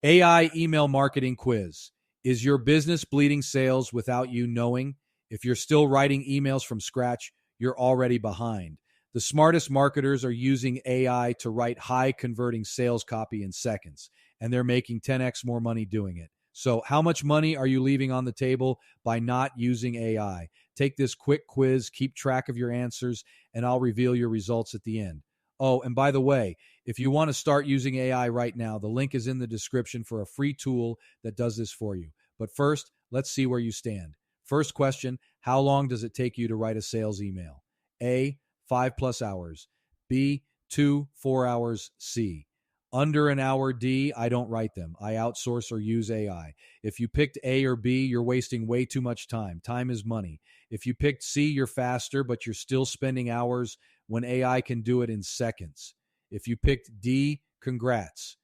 AI email marketing quiz. Is your business bleeding sales without you knowing? If you're still writing emails from scratch, you're already behind. The smartest marketers are using AI to write high converting sales copy in seconds, and they're making 10x more money doing it. So, how much money are you leaving on the table by not using AI? Take this quick quiz, keep track of your answers, and I'll reveal your results at the end. Oh, and by the way, if you want to start using AI right now, the link is in the description for a free tool that does this for you. But first, let's see where you stand. First question, how long does it take you to write a sales email? A, 5+ hours. B, 2-4 hours. C, under an hour. D, I don't write them. I outsource or use AI. If you picked A or B, you're wasting way too much time. Time is money. If you picked C, you're faster, but you're still spending hours when AI can do it in seconds. If you picked D, congrats.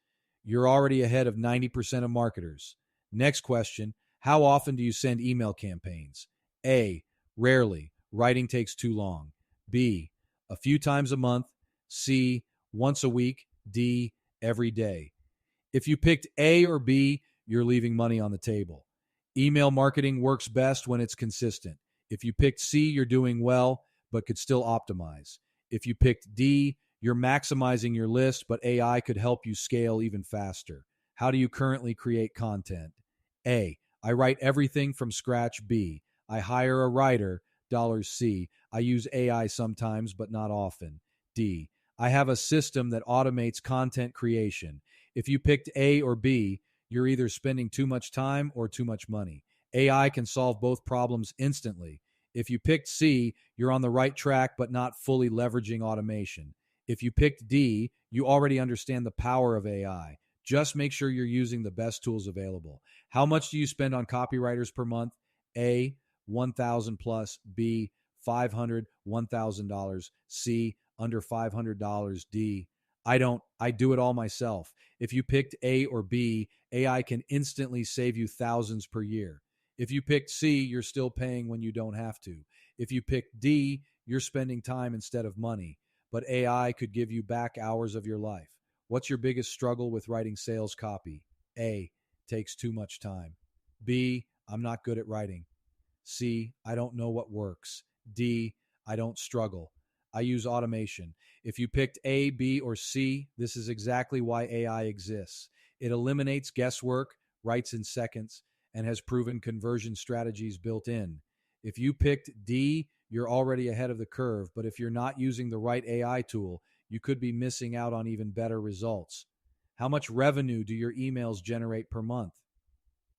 You're already ahead of 90% of marketers. Next question, how often do you send email campaigns? A, rarely. Writing takes too long. B, a few times a month. C, once a week. D, every day. If you picked A or B, you're leaving money on the table. Email marketing works best when it's consistent. If you picked C, you're doing well, but could still optimize. If you picked D, you're maximizing your list, but AI could help you scale even faster. How do you currently create content? A, I write everything from scratch. B, I hire a writer. $C, I use AI sometimes, but not often. D, I have a system that automates content creation. If you picked A or B, you're either spending too much time or too much money. AI can solve both problems instantly. If you picked C, you're on the right track, but not fully leveraging automation. If you picked D, you already understand the power of AI. Just make sure you're using the best tools available. How much do you spend on copywriters per month? A, 1,000 plus. B, 500, $1,000. C, under $500. D, I don't. I do it all myself. If you picked A or B, AI can instantly save you thousands per year. If you picked C, you're still paying when you don't have to. If you picked D, you're spending time instead of money. But AI could give you back hours of your life. What's your biggest struggle with writing sales copy? A, takes too much time. B, I'm not good at writing. C, I don't know what works. D, I don't struggle. I use automation. If you picked A, B, or C, this is exactly why AI exists. It eliminates guesswork, writes in seconds, and has proven conversion strategies built in. If you picked D, you're already ahead of the curve, but if you're not using the right AI tool, you could be missing out on even better results. How much revenue do your emails generate per month?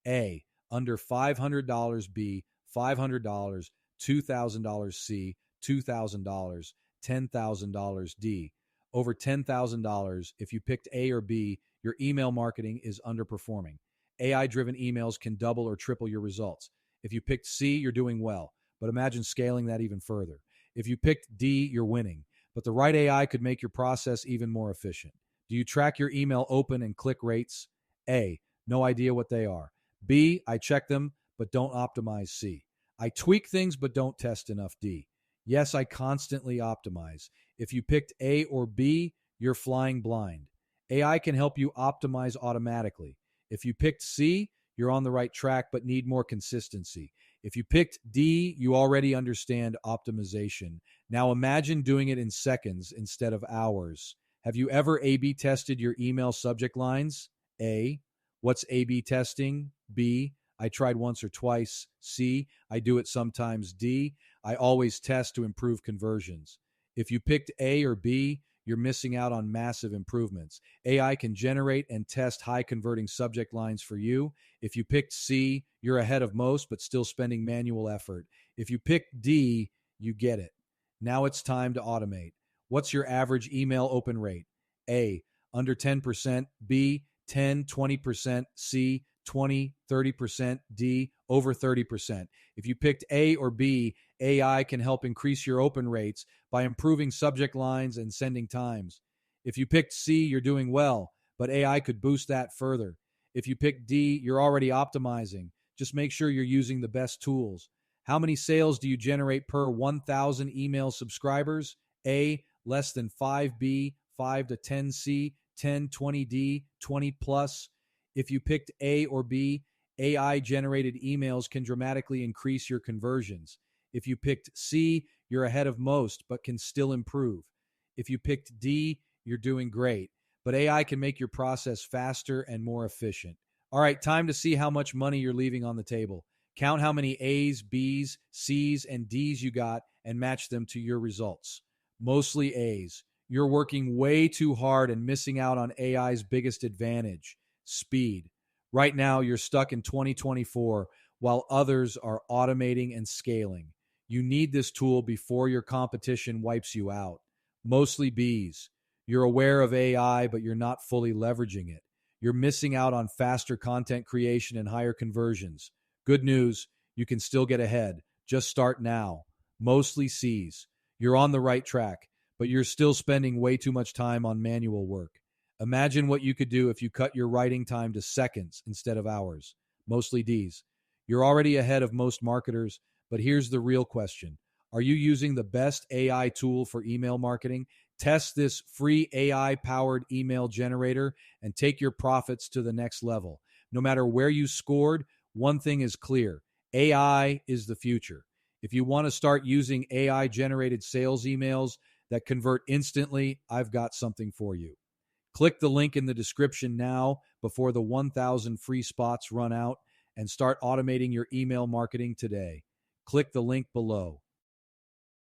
A, under $500. B, $500. $2,000. C, $2,000. $10,000. D, over $10,000. If you picked A or B, your email marketing is underperforming. AI-driven emails can double or triple your results. If you picked C, you're doing well, but imagine scaling that even further. If you picked D, you're winning, but the right AI could make your process even more efficient. Do you track your email open and click rates? A, no idea what they are. B, I check them, but don't optimize. C, I tweak things, but don't test enough. D, yes, I constantly optimize. If you picked A or B, you're flying blind. AI can help you optimize automatically. If you picked C, you're on the right track, but need more consistency. If you picked D, you already understand optimization. Now imagine doing it in seconds instead of hours. Have you ever A/B tested your email subject lines? A, what's A/B testing? B, I tried once or twice. C, I do it sometimes. D, I always test to improve conversions. If you picked A or B, you're missing out on massive improvements. AI can generate and test high converting subject lines for you. If you picked C, you're ahead of most, but still spending manual effort. If you picked D, you get it. Now it's time to automate. What's your average email open rate? A, under 10%. B, 10, 20%. C, 20, 30%. D, over 30%. If you picked A or B, AI can help increase your open rates by improving subject lines and sending times. If you picked C, you're doing well, but AI could boost that further. If you picked D, you're already optimizing. Just make sure you're using the best tools. How many sales do you generate per 1,000 email subscribers? A, less than 5. B, 5 to 10. C, 10, 20. D, 20 plus. If you picked A or B, AI generated emails can dramatically increase your conversions. If you picked C, you're ahead of most, but can still improve. If you picked D, you're doing great, but AI can make your process faster and more efficient. All right, time to see how much money you're leaving on the table. Count how many A's, B's, C's, and D's you got and match them to your results. Mostly A's. You're working way too hard and missing out on AI's biggest advantage, speed. Right now, you're stuck in 2024 while others are automating and scaling. You need this tool before your competition wipes you out. Mostly B's. You're aware of AI, but you're not fully leveraging it. You're missing out on faster content creation and higher conversions. Good news, you can still get ahead. Just start now. Mostly C's. You're on the right track, but you're still spending way too much time on manual work. Imagine what you could do if you cut your writing time to seconds instead of hours. Mostly D's. You're already ahead of most marketers, but here's the real question. Are you using the best AI tool for email marketing? Test this free AI-powered email generator and take your profits to the next level. No matter where you scored, one thing is clear. AI is the future. If you want to start using AI-generated sales emails that convert instantly, I've got something for you. Click the link in the description now before the 1,000 free spots run out and start automating your email marketing today. Click the link below.